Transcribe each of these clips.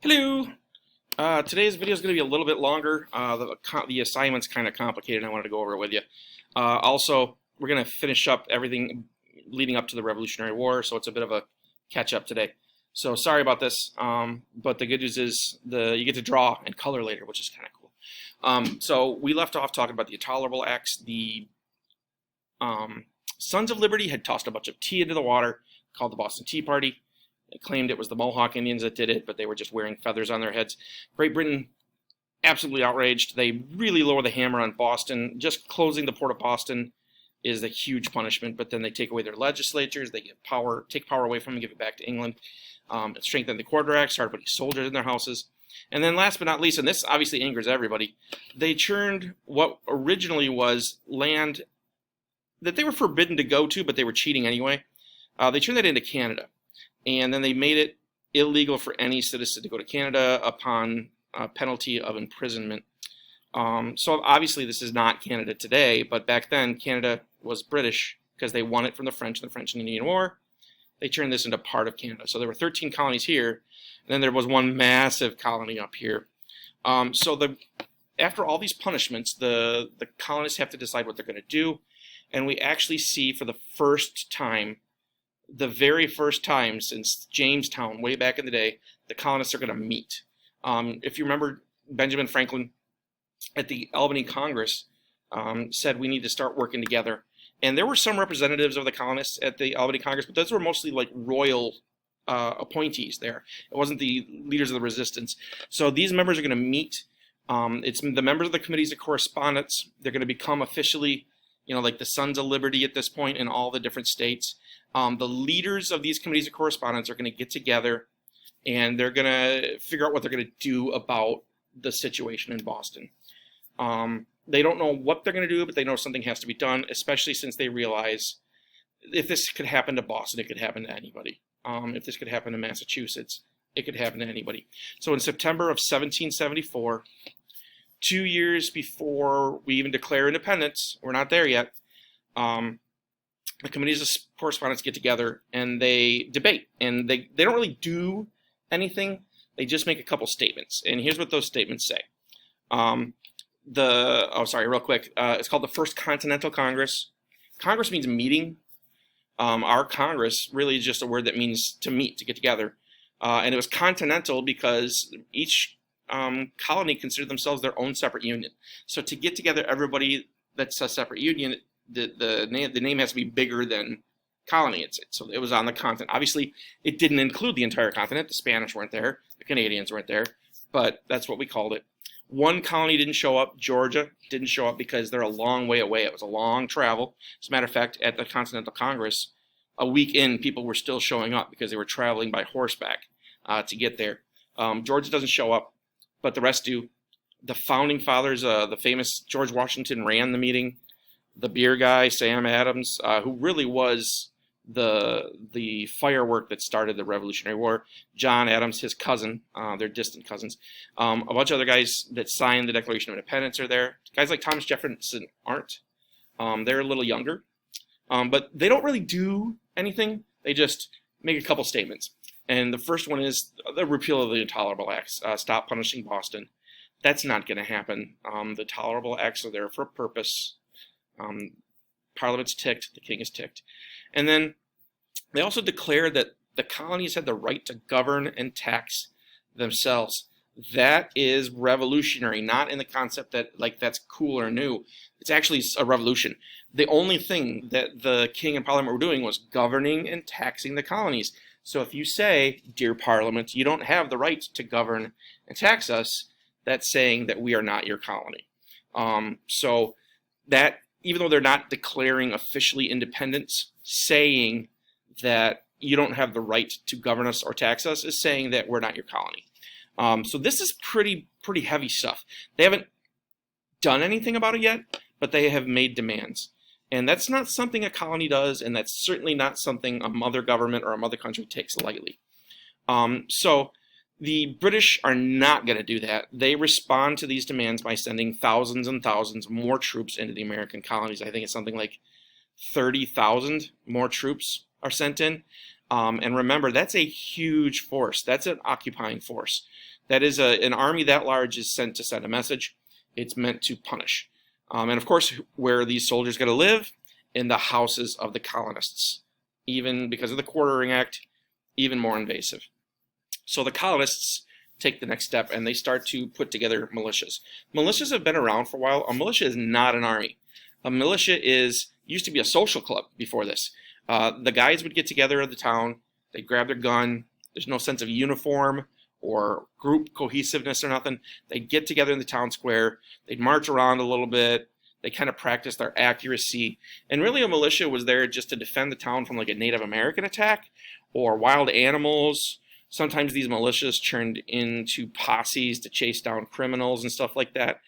Hello. Today's video is going to be a little bit longer. The assignment's kind of complicated. I wanted to go over it with you. Also, we're going to finish up everything leading up to the Revolutionary War, so it's a bit of a catch-up today. So sorry about this, but the good news is you get to draw and color later, which is kind of cool. So we left off talking about the Intolerable Acts. The Sons of Liberty had tossed a bunch of tea into the water, called the Boston Tea Party. They claimed it was the Mohawk Indians that did it, but they were just wearing feathers on their heads. Great Britain, absolutely outraged. They really lower the hammer on Boston. Just closing the port of Boston is a huge punishment, but then they take away their legislatures. They take power away from them, give it back to England. Strengthen the Quarter Act, started putting soldiers in their houses. And then last but not least, and this obviously angers everybody, they churned what originally was land that they were forbidden to go to, but they were cheating anyway. They turned that into Canada. And then they made it illegal for any citizen to go to Canada upon penalty of imprisonment. So obviously this is not Canada today, but back then Canada was British because they won it from the French in the French and Indian War. They turned this into part of Canada. So there were 13 colonies here, and then there was one massive colony up here. After all these punishments, the colonists have to decide what they're going to do, and we actually see for the first time, the very first time since Jamestown, way back in the day, the colonists are going to meet. If you remember, Benjamin Franklin at the Albany Congress said we need to start working together. And there were some representatives of the colonists at the Albany Congress, but those were mostly like royal appointees there. It wasn't the leaders of the resistance. So these members are going to meet. It's the members of the committees of correspondence. They're going to become officially, like the Sons of Liberty at this point in all the different states. The leaders of these committees of correspondence are going to get together, and they're going to figure out what they're going to do about the situation in Boston. They don't know what they're going to do, but they know something has to be done, especially since they realize if this could happen to Boston, it could happen to anybody. If this could happen to Massachusetts, it could happen to anybody. So in September of 1774, 2 years before we even declare independence, we're not there yet, the committees of correspondence get together and they debate. And they don't really do anything. They just make a couple statements. And here's what those statements say. Real quick. It's called the First Continental Congress. Congress means meeting. Our Congress really is just a word that means to meet, to get together. And it was continental because each colony considered themselves their own separate union. So to get together everybody that's a separate union, the name has to be bigger than colony. So it was on the continent. Obviously, it didn't include the entire continent. The Spanish weren't there. The Canadians weren't there. But that's what we called it. One colony didn't show up. Georgia didn't show up because they're a long way away. It was a long travel. As a matter of fact, at the Continental Congress, a week in, people were still showing up because they were traveling by horseback to get there. Georgia doesn't show up, but the rest do. The founding fathers, the famous George Washington ran the meeting. The beer guy, Sam Adams, who really was the firework that started the Revolutionary War. John Adams, his cousin, they're distant cousins. A bunch of other guys that signed the Declaration of Independence are there. Guys like Thomas Jefferson aren't. They're a little younger. But they don't really do anything. They just make a couple statements. And the first one is the repeal of the Intolerable Acts. Stop punishing Boston. That's not going to happen. The Tolerable Acts are there for a purpose. Parliament's ticked, the king is ticked. And then they also declared that the colonies had the right to govern and tax themselves. That is revolutionary, not in the concept that that's cool or new. It's actually a revolution. The only thing that the king and parliament were doing was governing and taxing the colonies. So if you say, dear parliament, you don't have the right to govern and tax us, that's saying that we are not your colony. So that, even though they're not declaring officially independence, saying that you don't have the right to govern us or tax us is saying that we're not your colony. So this is pretty heavy stuff. They haven't done anything about it yet, but they have made demands. And that's not something a colony does, and that's certainly not something a mother government or a mother country takes lightly. So the British are not going to do that. They respond to these demands by sending thousands and thousands more troops into the American colonies. I think it's something like 30,000 more troops are sent in. And remember, that's a huge force. That's an occupying force. That is an army that large is sent to send a message. It's meant to punish. And of course, where these soldiers got to live? In the houses of the colonists. Even because of the Quartering Act, even more invasive. So the colonists take the next step and they start to put together militias. Militias have been around for a while. A militia is not an army. A militia used to be a social club before this. The guys would get together in the town, they'd grab their gun, there's no sense of uniform or group cohesiveness or nothing. They'd get together in the town square, they'd march around a little bit, they kind of practice their accuracy. And really a militia was there just to defend the town from like a Native American attack or wild animals. Sometimes these militias turned into posses to chase down criminals and stuff like that.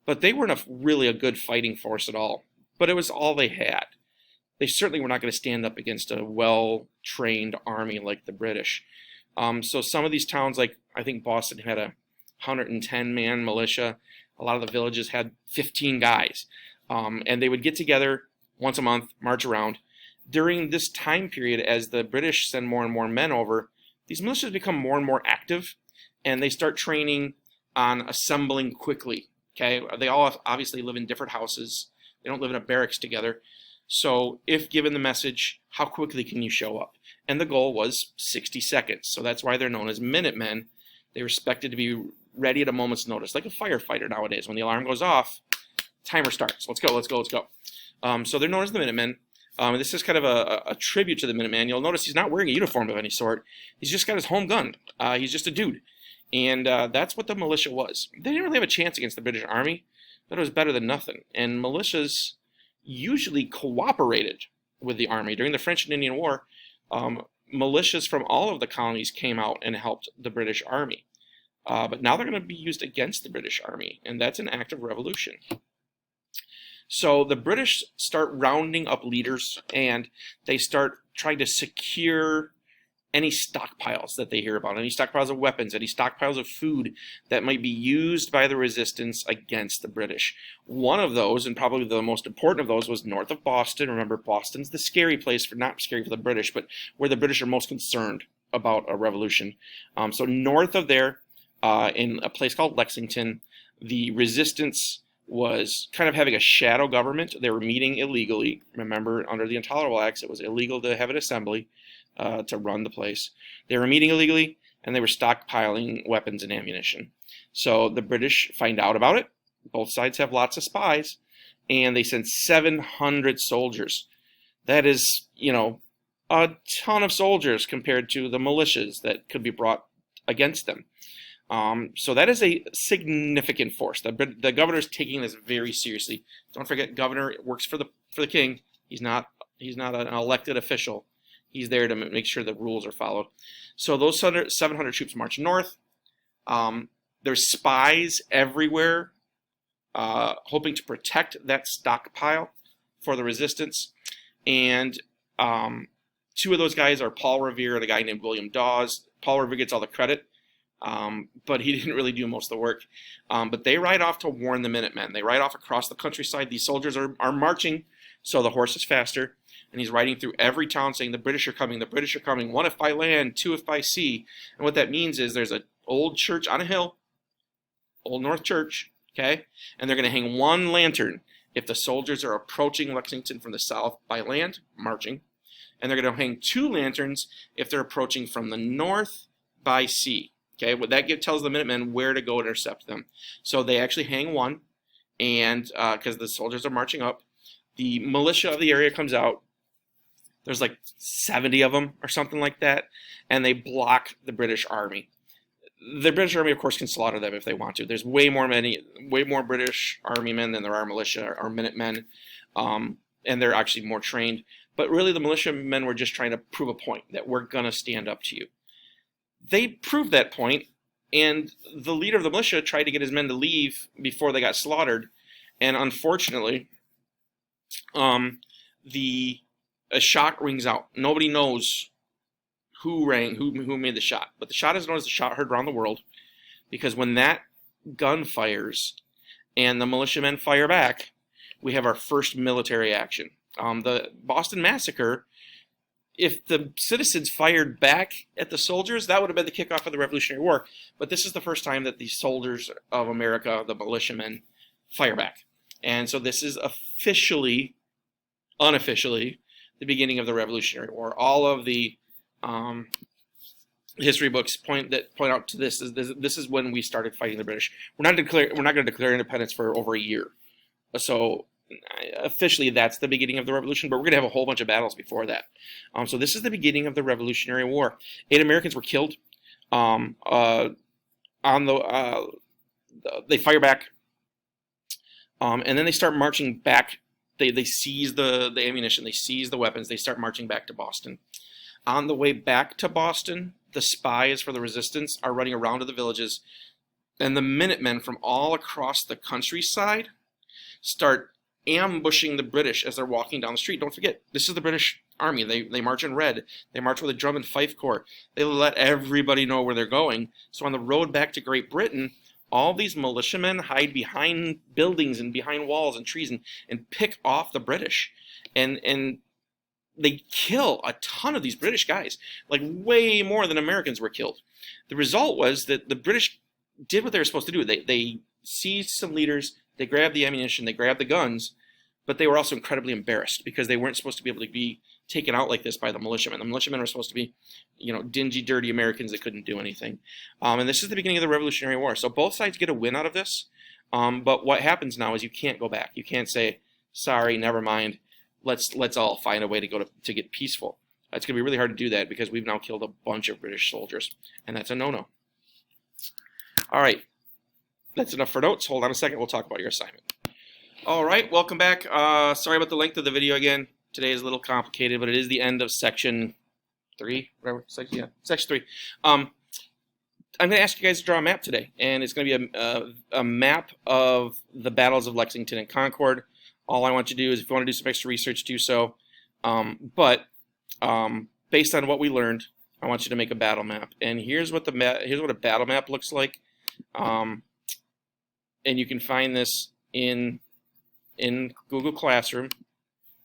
But they weren't really a good fighting force at all. But it was all they had. They certainly were not going to stand up against a well-trained army like the British. So some of these towns, like I think Boston had a 110-man militia. A lot of the villages had 15 guys. And they would get together once a month, march around. During this time period, as the British send more and more men over, these militias become more and more active, and they start training on assembling quickly. Okay, they all obviously live in different houses. They don't live in a barracks together. So if given the message, how quickly can you show up? And the goal was 60 seconds. So that's why they're known as Minutemen. They were expected to be ready at a moment's notice, like a firefighter nowadays. When the alarm goes off, timer starts. Let's go, let's go, let's go. So they're known as the Minutemen. This is kind of a tribute to the Minuteman. You'll notice he's not wearing a uniform of any sort. He's just got his home gun. He's just a dude. And that's what the militia was. They didn't really have a chance against the British Army, but it was better than nothing. And militias usually cooperated with the army. During the French and Indian War, militias from all of the colonies came out and helped the British Army. But now they're going to be used against the British Army, and that's an act of revolution. So the British start rounding up leaders, and they start trying to secure any stockpiles that they hear about, any stockpiles of weapons, any stockpiles of food that might be used by the resistance against the British. One of those, and probably the most important of those, was north of Boston. Remember, Boston's the scary place, not scary for the British, but where the British are most concerned about a revolution. So north of there, in a place called Lexington, the resistance was kind of having a shadow government. They were meeting illegally. Remember, under the Intolerable Acts, it was illegal to have an assembly to run the place. They were meeting illegally, and they were stockpiling weapons and ammunition. So the British find out about it. Both sides have lots of spies, and they send 700 soldiers. That is, a ton of soldiers compared to the militias that could be brought against them. So that is a significant force. The governor's taking this very seriously. Don't forget, governor works for the king. He's not an elected official. He's there to make sure the rules are followed. So those 700 troops march north. There's spies everywhere, hoping to protect that stockpile for the resistance. And two of those guys are Paul Revere and a guy named William Dawes. Paul Revere gets all the credit. But he didn't really do most of the work. But they ride off to warn the Minutemen. They ride off across the countryside. These soldiers are marching, so the horse is faster. And he's riding through every town saying, the British are coming, the British are coming. 1 if by land, 2 if by sea. And what that means is there's an old church on a hill, Old North Church, okay? And they're going to hang 1 lantern if the soldiers are approaching Lexington from the south by land, marching. And they're going to hang 2 lanterns if they're approaching from the north by sea. Okay, what that tells the Minutemen where to go intercept them. So they actually hang 1, and because the soldiers are marching up, the militia of the area comes out. There's like 70 of them or something like that, and they block the British Army. The British Army, of course, can slaughter them if they want to. There's way more British Army men than there are militia or Minutemen, and they're actually more trained. But really, the militia men were just trying to prove a point that we're gonna stand up to you. They proved that point, and the leader of the militia tried to get his men to leave before they got slaughtered. And unfortunately, a shot rings out. Nobody knows who made the shot, but the shot is known as the shot heard around the world, because when that gun fires and the militiamen fire back, we have our first military action. The Boston Massacre if the citizens fired back at the soldiers, that would have been the kickoff of the Revolutionary War. But this is the first time that the soldiers of America, the militiamen, fire back. And so this is officially, unofficially, the beginning of the Revolutionary War. All of the history books point out to this is when we started fighting the British. We're not going to declare independence for over a year. So officially that's the beginning of the revolution, but we're going to have a whole bunch of battles before that. So this is the beginning of the Revolutionary War. 8 Americans were killed. They fire back, and then they start marching back. They seize the ammunition, they seize the weapons, they start marching back to Boston. On the way back to Boston, the spies for the resistance are running around to the villages, and the Minutemen from all across the countryside start ambushing the British as they're walking down the street. Don't forget, this is the British Army. They march in red. They march with a drum and fife corps. They let everybody know where they're going. So on the road back to Great Britain, all these militiamen hide behind buildings and behind walls and trees and pick off the British. And they kill a ton of these British guys, like way more than Americans were killed. The result was that the British did what they were supposed to do. They seized some leaders, they grabbed the ammunition, they grabbed the guns, but they were also incredibly embarrassed because they weren't supposed to be able to be taken out like this by the militiamen. The militiamen were supposed to be, dingy, dirty Americans that couldn't do anything. And this is the beginning of the Revolutionary War. So both sides get a win out of this. But what happens now is you can't go back. You can't say, sorry, never mind. Let's all find a way to get peaceful. It's going to be really hard to do that because we've now killed a bunch of British soldiers, and that's a no-no. All right, that's enough for notes. Hold on a second. We'll talk about your assignment. All right, welcome back. Sorry about the length of the video again. Today is a little complicated, but it is the end of section 3, whatever. Section 3. I'm going to ask you guys to draw a map today, and it's going to be a map of the battles of Lexington and Concord. All I want you to do is, if you want to do some extra research, do so. But based on what we learned, I want you to make a battle map. And here's what here's what a battle map looks like. And you can find this in Google Classroom.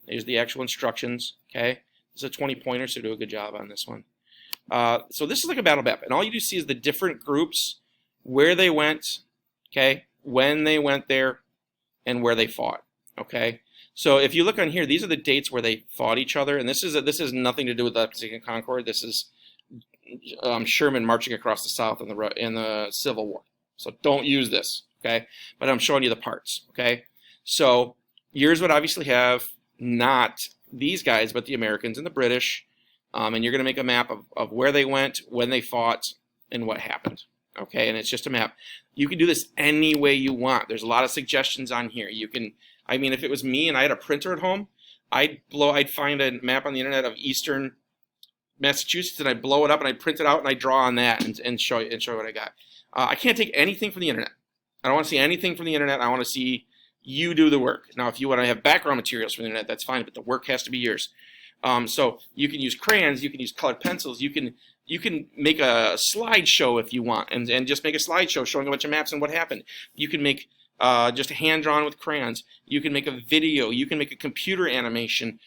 Here's the actual instructions. Okay, this is a 20-pointer, so do a good job on this one. So this is like a battle map, and all you do see is the different groups, where they went, okay, when they went there, and where they fought. Okay, so if you look on here, these are the dates where they fought each other, and this has nothing to do with Lexington and Concord. This is Sherman marching across the South in the Civil War. So don't use this, okay? But I'm showing you the parts, okay? So yours would obviously have not these guys, but the Americans and the British, and you're going to make a map of where they went, when they fought, and what happened. Okay, and it's just a map. You can do this any way you want. There's a lot of suggestions on here. You can. I mean, if it was me and I had a printer at home, I'd find a map on the internet of Eastern Massachusetts, and I'd blow it up and I'd print it out and I'd draw on that and show you what I got. I can't take anything from the internet. I don't want to see anything from the internet. I want to see you do the work. Now, if you want to have background materials from the internet, that's fine, but the work has to be yours. So you can use crayons, you can use colored pencils, you can make a slideshow if you want, and just make a slideshow showing a bunch of maps and what happened. You can make just hand-drawn with crayons. You can make a video. You can make a computer animation.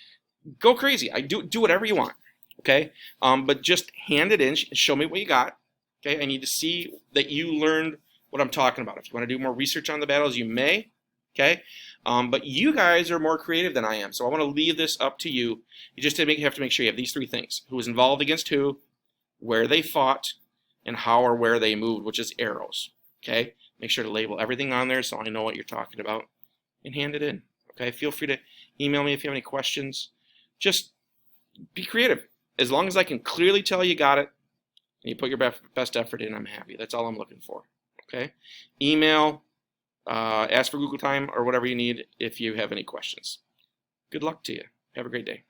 Go crazy. Do whatever you want, okay? But just hand it in. Show me what you got, okay? I need to see that you learned what I'm talking about. If you want to do more research on the battles, you may, okay? But you guys are more creative than I am, so I want to leave this up to you. You just have to make sure you have these 3 things. Who was involved against who, where they fought, and how or where they moved, which is arrows, okay? Make sure to label everything on there so I know what you're talking about, and hand it in, okay? Feel free to email me if you have any questions. Just be creative. As long as I can clearly tell you got it, and you put your best effort in, I'm happy. That's all I'm looking for, okay? Email, ask for Google time, or whatever you need if you have any questions. Good luck to you. Have a great day.